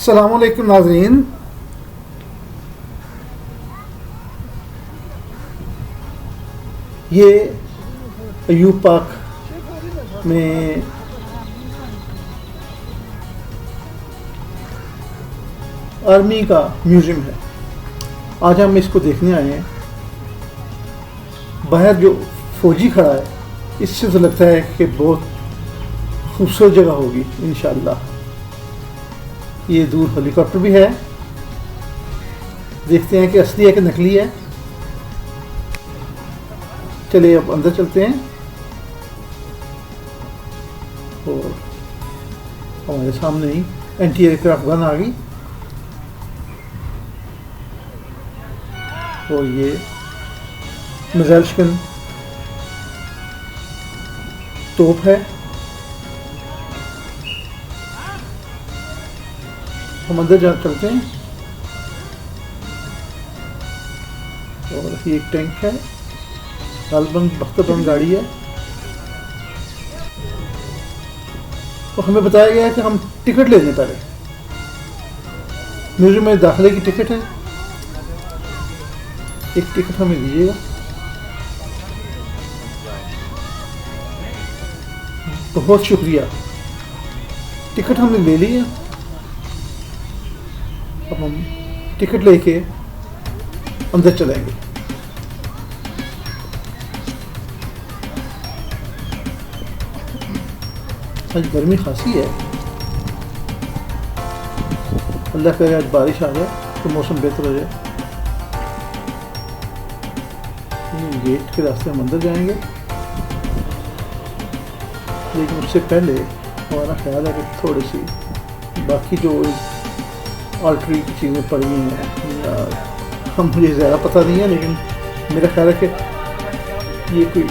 अस्सलामुअलैकुम नाज़रीन। ये अयूब पाक में आर्मी का म्यूज़ियम है। आज हम इसको देखने आए हैं। बाहर जो फ़ौजी खड़ा है, इससे तो लगता है कि बहुत खूबसूरत जगह होगी इंशाअल्लाह। ये दूर हेलीकॉप्टर भी है। देखते हैं कि असली है कि नकली है। चलिए अब अंदर चलते हैं और हमारे सामने ही एंटी एयरक्राफ्ट गन आ गई और ये मिसाइल शिकन तोप है। हम अंदर जा चलते हैं और ये एक टैंक है, लालबंग बख्तरबंद गाड़ी है। तो हमें बताया गया है कि हम टिकट लेने पहले म्यूजियम में दाखिले की टिकट है। एक टिकट हमें दीजिएगा। बहुत शुक्रिया, टिकट हमने ले ली है। अब हम टिकट लेके अंदर चलेंगे। आज गर्मी खासी है। अल्लाह करे आज बारिश आ जाए तो मौसम बेहतर हो जाए। गेट के रास्ते हम अंदर जाएंगे, लेकिन उससे पहले हमारा ख्याल है कि थोड़ी सी बाकी जो ऑल्टरी की चीज़ें पड़ी हैं या हम मुझे ज़्यादा पता नहीं है, लेकिन मेरा ख्याल है कि ये कोई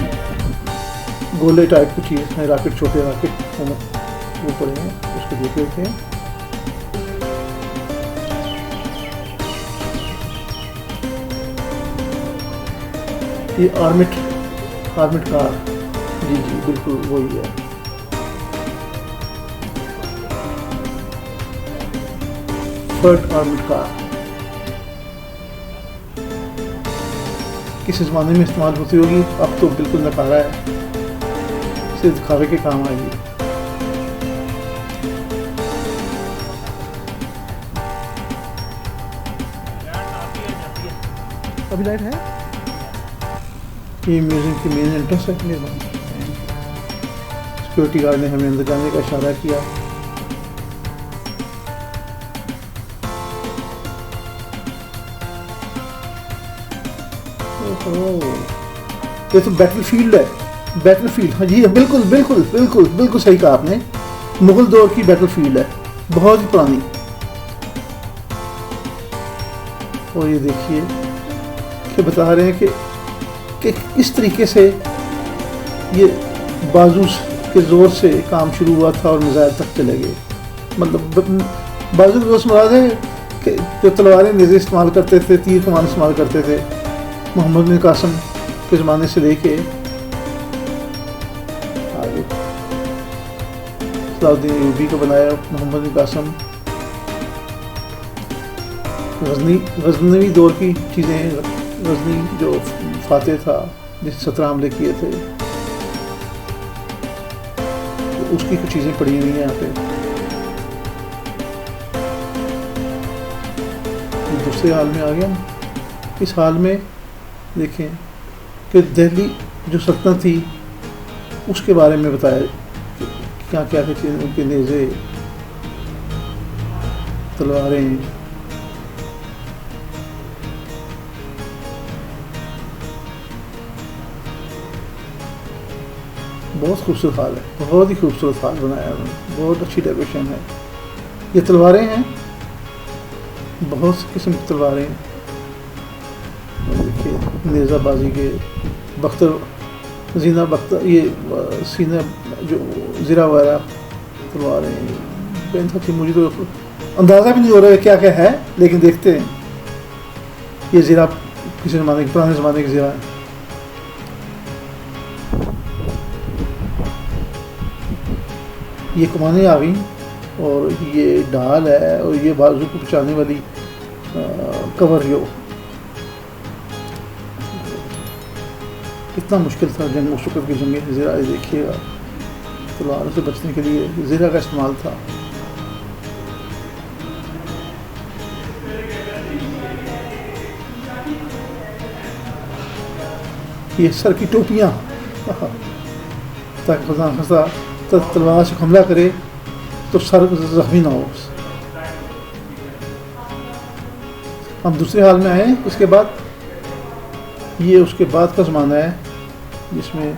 गोले टाइप की चीज़ है, रॉकेट, छोटे रॉकेट वो पड़े हैं, उसको देख लेते हैं। ये आर्मिट कार, जी बिल्कुल वही है। फर्ट आर्मिट कार किस ज़माने में इस्तेमाल होती होगी, अब तो बिल्कुल नकारा है, सिर्फ दिखावे के काम आएगी। अभी लाइट है। ये म्यूजियम की मेन एंट्रेंस है। सिक्योरिटी गार्ड ने हमें अंदर जाने का इशारा किया। ये तो बैटलफील्ड है। बैटलफील्ड, हाँ जी, बिल्कुल बिल्कुल बिल्कुल बिल्कुल सही कहा आपने। मुगल दौर की बैटलफील्ड है, बहुत ही पुरानी। और ये देखिए कि बता रहे हैं कि किस तरीके से ये बाजू के ज़ोर से काम शुरू हुआ था और मिसाइल तक चले गए। मतलब बाजू के ज़ोर से मुराद है कि जो तलवारें नेज़े इस्तेमाल करते थे, तीर कमान इस्तेमाल करते थे, मोहम्मद बिन कासिम के ज़माने से लेके आगे सलाउद्दीन अय्यूबी को बनाया मोहम्मद बिन कासिम। गज़नवी दौर की चीज़ें, गज़नी जो फातेह था जिसने 17 हमले किए थे, तो उसकी कुछ चीज़ें पड़ी हुई हैं यहाँ पे। दूसरे हाल में आ गया। इस हाल में देखें कि दिल्ली जो सल्तनत थी उसके बारे में बताया, क्या क्या चीज़ें, उनके नेज़े, तलवारें। बहुत खूबसूरत हाल है, बहुत ही खूबसूरत हाल बनाया है, बहुत अच्छी डेकोरेशन है। ये तलवारें हैं, बहुत सी किस्म की तलवारें हैं। देखिए नेज़ाबाजी के बख्तर, जीना बख्तर, ये सीना जो ज़ीरा वगैरह तलवारें बेहद थी। मुझे तो अंदाज़ा भी नहीं हो रहा है क्या क्या है, लेकिन देखते हैं। ये ज़ीरा किसी ज़माने के, पुराने ज़माने की ज़ीरा है। ये कमानें आ गई और ये ढाल है और ये बाजू को बचाने वाली कवर जो कितना मुश्किल था जंग उस वक्त की जंग ज़रा देखिएगा, तलवारों से बचने के लिए ज़रा का इस्तेमाल था। ये सर की टोपियाँ ताकि खुदा खस्ता तलवार से हमला करे तो सर जख्मी ना हो। हम दूसरे हाल में आए। इसके बाद ये उसके बाद का ज़माना है जिसमें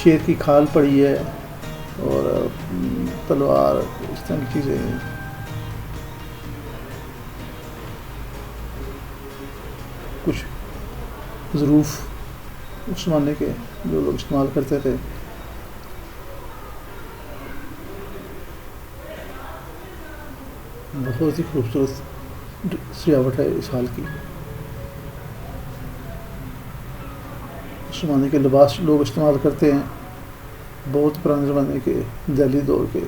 शेर की खाल पड़ी है और तलवार, इस तरह की चीज़ें। कुछ ज़रूफ़ उस ज़माने के जो लोग इस्तेमाल करते थे। बहुत ही खूबसूरत सजावट है इस हाल की। उस ज़माने के लिबास लोग इस्तेमाल करते हैं, बहुत पुराने ज़माने के, दिल्ली दौर के,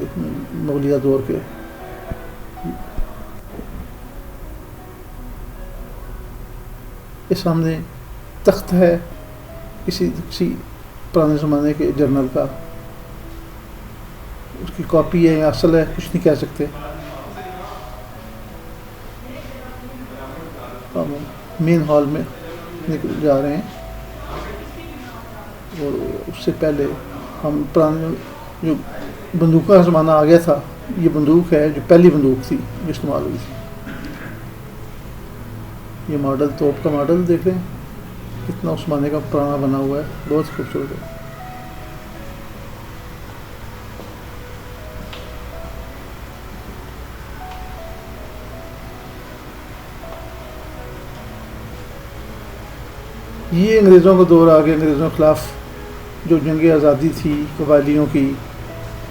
मुगलिया दौर के। इस सामने तख्त है किसी पुराने ज़माने के जर्नल का, उसकी कॉपी है या असल है कुछ नहीं कह सकते। हम मेन हॉल में निकल जा रहे हैं और उससे पहले हम पुराने जो बंदूक का ज़माना आ गया था। ये बंदूक है जो पहली बंदूक थी जो इस्तेमाल हुई थी। ये मॉडल, तोप का मॉडल देख रहे हैं कितना उस ज़माने का पुराना बना हुआ है, बहुत खूबसूरत है। ये अंग्रेज़ों का दौर आ गया। अंग्रेज़ों के ख़िलाफ़ जो जंग आज़ादी थी कबायलियों की,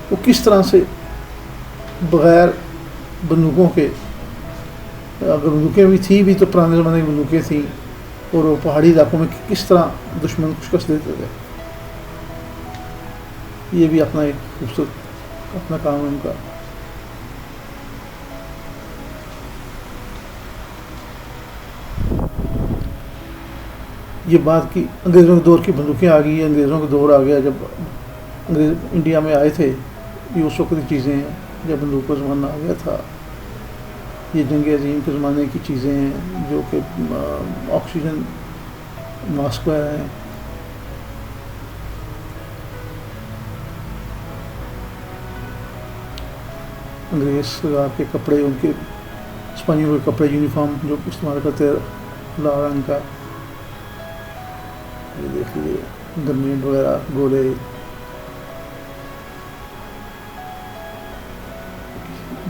वो किस तरह से बग़ैर बंदूकों के, अगर बंदूकें भी थी भी तो पुराने ज़माने की बंदूकें थीं, और वो पहाड़ी इलाकों में किस तरह दुश्मन को शिकस्त देते थे। ये भी अपना एक खूबसूरत अपना काम है उनका। ये बात की अंग्रेज़ों के दौर की बंदूकें आ गई। अंग्रेज़ों का दौर आ गया जब अंग्रेज़ इंडिया में आए थे। ये उस वक्त की चीज़ें हैं जब बंदूक का ज़माना आ गया था। ये जंग अज़ीम के ज़माने की चीज़ें हैं जो कि ऑक्सीजन मास्क हैं। अंग्रेज़ सरकार के कपड़े, उनके सिपाहियों के कपड़े, यूनिफॉर्म जो इस्तेमाल करते हैं लाल रंग का। ये देख लीजिए गन्नीड वगैरह, गोले।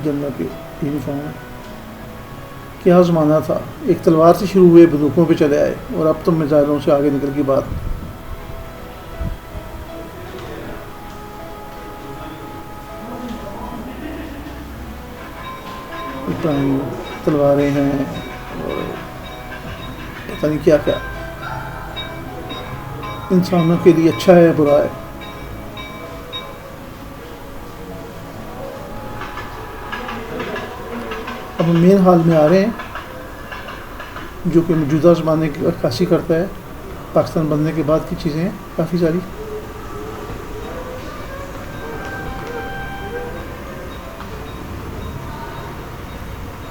जनरल के यूनिफॉर्म। क्या ज़माना था। एक तलवार से शुरू हुए बंदूकों पे चले आए और अब तो मिसाइलों से आगे निकल की बात। पुरानी तलवारें हैं और पता नहीं क्या क्या। इंसानों के लिए अच्छा है बुरा है। अब हम मेन हाल में आ रहे हैं जो कि मौजूदा ज़माने की अक्कासी करता है। पाकिस्तान बनने के बाद की चीज़ें हैं काफ़ी सारी।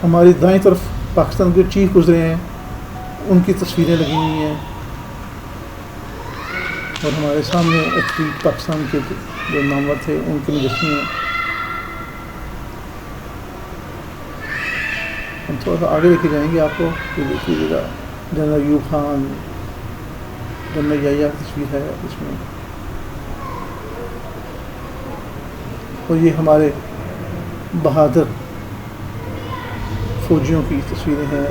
हमारी दाईं तरफ पाकिस्तान के चीफ गुजरे हैं, उनकी तस्वीरें लगी हुई हैं और हमारे सामने एथलीट पाकिस्तान के जो नामवर थे उनके मुजस्समे हैं। हम थोड़ा सा आगे लेके जाएंगे आपको। ये देखिएगा जनरल अयूब खान, जनरल याहिया की तस्वीर है इसमें। और ये हमारे बहादुर फौजियों की तस्वीरें हैं,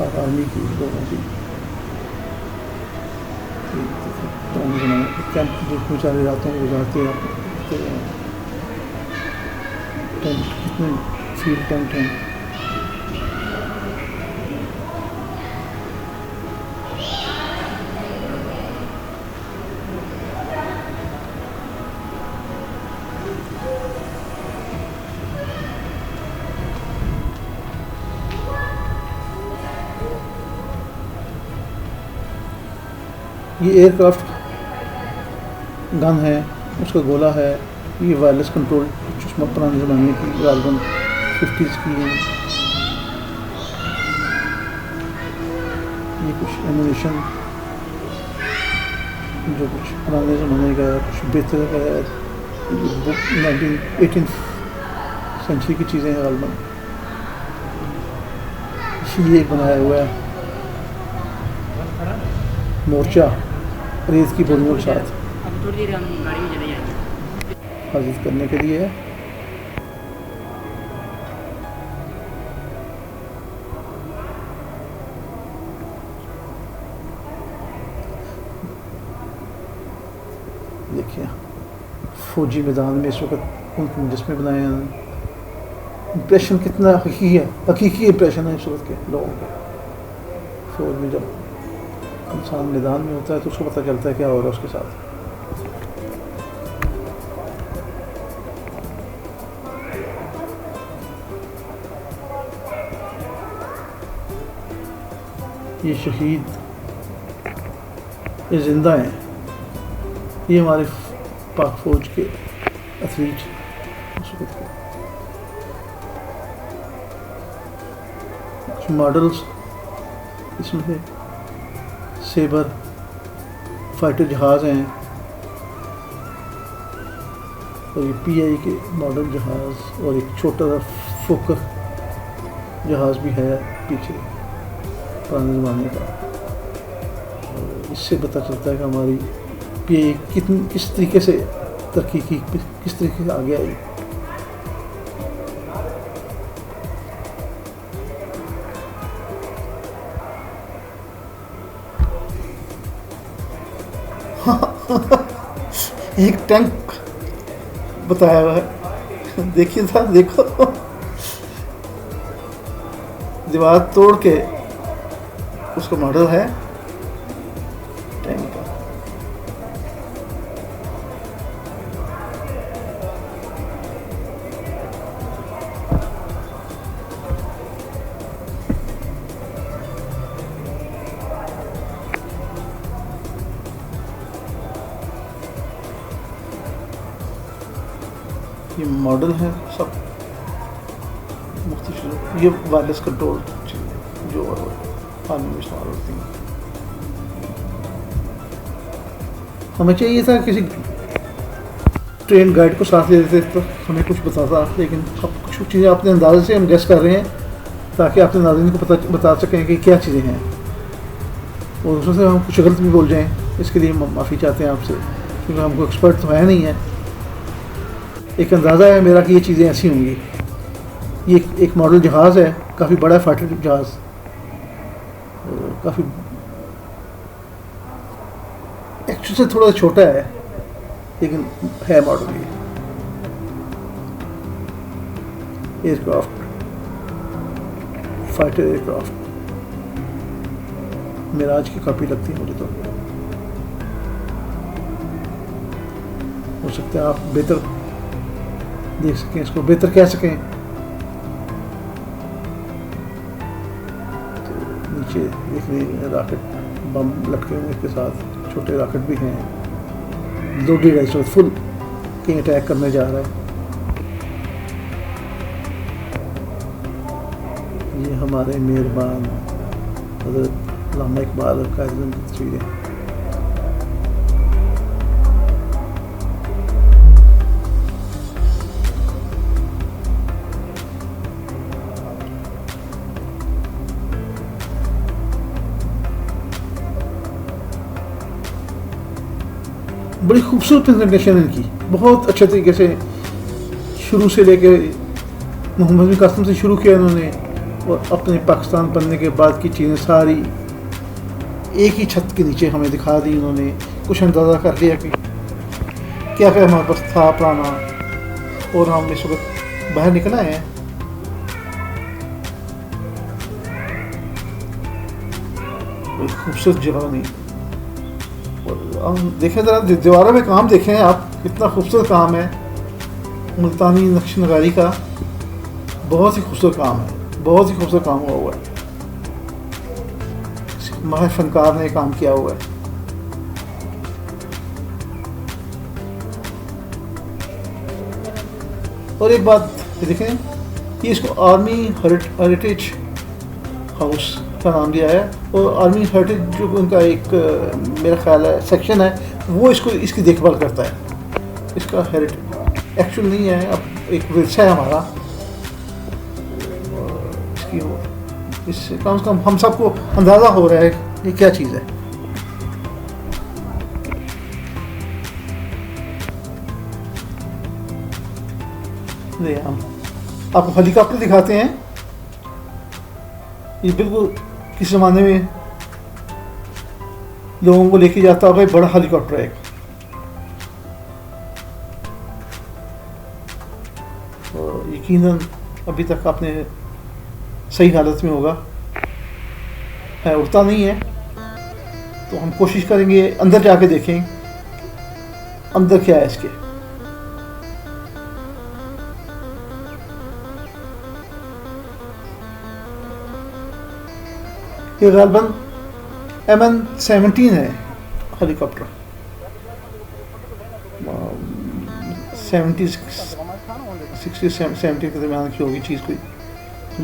आर्मी की, लोगों की। कैंप जो बेचारे रातों को गुजारते हैं, कितने फील्ड टेंट हैं। ये एयरक्राफ्ट गन है, उसका गोला है। ये वायरलेस कंट्रोल कुछ पुराने ज़माने की राजगन 50s की है। ये कुछ एमुनेशन जो कुछ पुराने ज़माने का है, कुछ बेहतर का है। 18th सेंचुरी की चीज़ें हैं गालबन। ये बनाया हुआ है मोर्चा रेत की बोरियों के साथ हिफाजत करने के लिए है। देखिए फौजी मैदान में इस वक्त उनके मुजस्मे बनाए हैं। इम्प्रेशन कितना हकीकी इम्प्रेशन है इस वक्त के लोगों के। फौज में जब इंसान मैदान में होता है तो उसको पता चलता है क्या हो रहा है उसके साथ। ये शहीद ये जिंदा हैं। ये हमारे पाक फौज के एथलीट उस वक्त के कुछ मॉडल्स इसमें से सेबर फाइटर जहाज़ हैं और ये PI के मॉडल जहाज़ और एक छोटा सा फोकर जहाज़ भी है पीछे पुराने ज़माने का। और इससे पता चलता है कि हमारी PI किस तरीके से तरक्की की, किस तरीके से आगे आई। एक टैंक बताया हुआ है, देखिए था, देखो दीवार तोड़ के उसका मॉडल है टैंक का। ये मॉडल है सब मुख्तलिफ। ये वायरलेस कंट्रोल जो पानी में इस्तेमाल होती है। हमें चाहिए था किसी ट्रेन गाइड को साथ ले लेते तो हमें कुछ बताता, लेकिन अब कुछ चीज़ें अपने अंदाजे से हम गेस कर रहे हैं ताकि आपने नाज़रीन को बता सकें कि क्या चीज़ें हैं और उसमें से हम कुछ गलत भी बोल जाएं। इसके लिए हम माफ़ी चाहते हैं आपसे, क्योंकि हमको एक्सपर्ट तो है नहीं है। एक अंदाज़ा है मेरा कि ये चीज़ें ऐसी होंगी। ये एक मॉडल जहाज़ है, काफ़ी बड़ा फाइटर जहाज़, काफ़ी एक्चुअली से थोड़ा छोटा है लेकिन है मॉडल। ये एयरक्राफ्ट फाइटर एयरक्राफ्ट मिराज की कॉपी लगती है मुझे तो। हो सकता है आप बेहतर देख सकें, इसको बेहतर कह सकें। तो नीचे देख लीजिए रॉकेट बम लटके हुए इसके साथ, छोटे रॉकेट भी हैं। लोडेड है, इसमें फुल कहीं अटैक करने जा रहा है। ये हमारे मेहरबान हज़रत अल्लामा इकबाल और कायद-ए-आज़म की तस्वीरें। बड़ी खूबसूरत प्रेजेंटेशन है इनकी, बहुत अच्छे तरीके से शुरू से लेके मोहम्मद बिन कासिम से शुरू किया इन्होंने और अपने पाकिस्तान बनने के बाद की चीज़ें सारी एक ही छत के नीचे हमें दिखा दी इन्होंने। कुछ अंदाज़ा कर लिया कि क्या क्या हमारे पास था पुराना, और हम इस वक्त बाहर निकल आए हैं। खूबसूरत जगह नहीं, हम देखें ज़रा दीवारों में काम देखें आप, कितना खूबसूरत काम है मुल्तानी नक्श नगारी का। बहुत ही खूबसूरत काम है, बहुत ही खूबसूरत काम हुआ है। माहिर फनकार ने काम किया हुआ है। और एक बात ये देखें, ये इसको आर्मी हेरिटेज हाउस का नाम दिया है, और आर्मी हेरिटेज जो उनका एक मेरा ख्याल है सेक्शन है, वो इसकी देखभाल करता है। इसका हेरिटेज एक्चुअल नहीं है, अब एक विरसा है हमारा इसकी, इससे कम से कम हम सबको अंदाज़ा हो रहा है ये क्या चीज़ है। हम आपको हेलीकॉप्टर दिखाते हैं। ये बिल्कुल किस ज़माने में लोगों को लेके जाता होगा, बड़ा हेलीकॉप्टर है। और यकीनन अभी तक आपने सही हालत में होगा, है उड़ता नहीं है। तो हम कोशिश करेंगे अंदर जाके देखें अंदर क्या है इसके। ये ग़ालिबन MN-17 है हेलीकॉप्टर, 60-70 के दरमियान की होगी चीज़ कोई।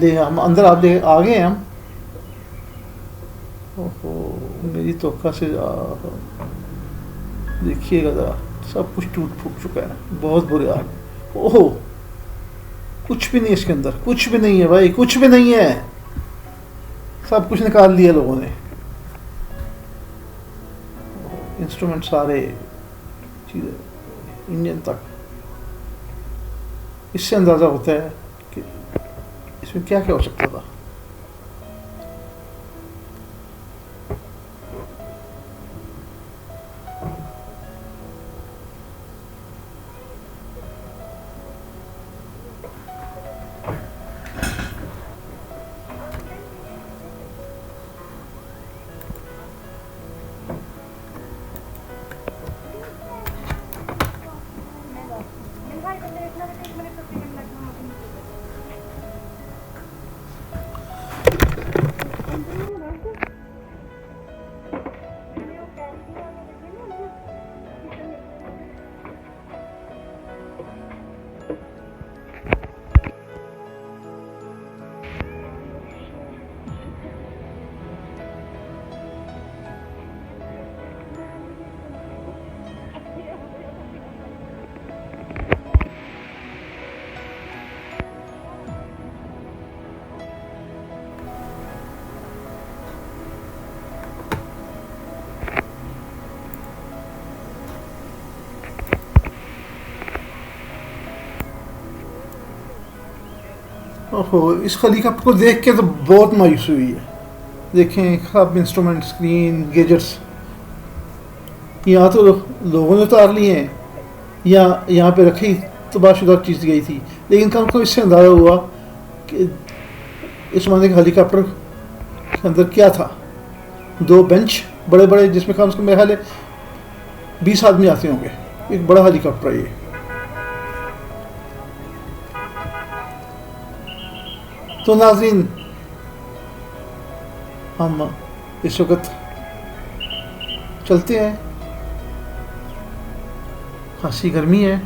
ले हम अंदर आप ले आ गए हम। ओहो, मेरी तोक़ा से देखिएगा ज़रा, सब कुछ टूट फूट चुका है, बहुत बुरे हाल। ओहो, कुछ भी नहीं इसके अंदर, कुछ भी नहीं है भाई, कुछ भी नहीं है, सब कुछ निकाल लिया लोगों ने। इंस्ट्रूमेंट सारे, चीज़ें, इंजन तक। इससे अंदाज़ा होता है कि इसमें क्या क्या हो सकता था। ओहो, इस हेलीकॉप्टर को देख के तो बहुत मायूसी हुई है। देखें सब इंस्ट्रूमेंट, स्क्रीन, गैजेट्स यहाँ तो लोगों ने उतार लिए हैं, या यहाँ पे रखी तबाहशुदा चीज़ गई थी, लेकिन कम को इससे अंदाज़ा हुआ कि इस ज़माने के हेलीकॉप्टर के अंदर क्या था। 2 बेंच बड़े बड़े, जिसमें कम से कम मेरे ख्याल 20 आदमी आते होंगे। एक बड़ा हेलीकॉप्टर है ये। तो नाज़रीन, हम इस वक्त चलते हैं, खासी गर्मी है।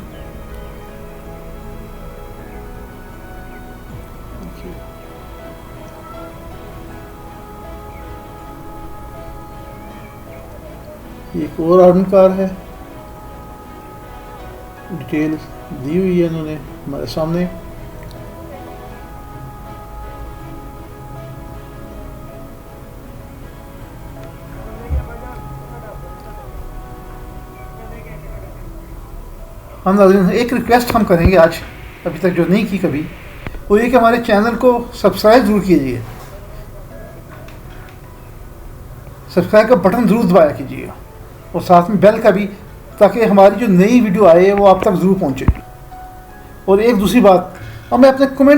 एक और आर्मी कार है, डिटेल दी हुई है इन्होंने हमारे सामने। हम नाज़रीन एक रिक्वेस्ट हम करेंगे आज, अभी तक जो नहीं की कभी, वो ये कि हमारे चैनल को सब्सक्राइब ज़रूर कीजिए, सब्सक्राइब का बटन ज़रूर दबाया कीजिएगा, और साथ में बेल का भी, ताकि हमारी जो नई वीडियो आए वो आप तक ज़रूर पहुँचे। और एक दूसरी बात, हमें अपने कमेंट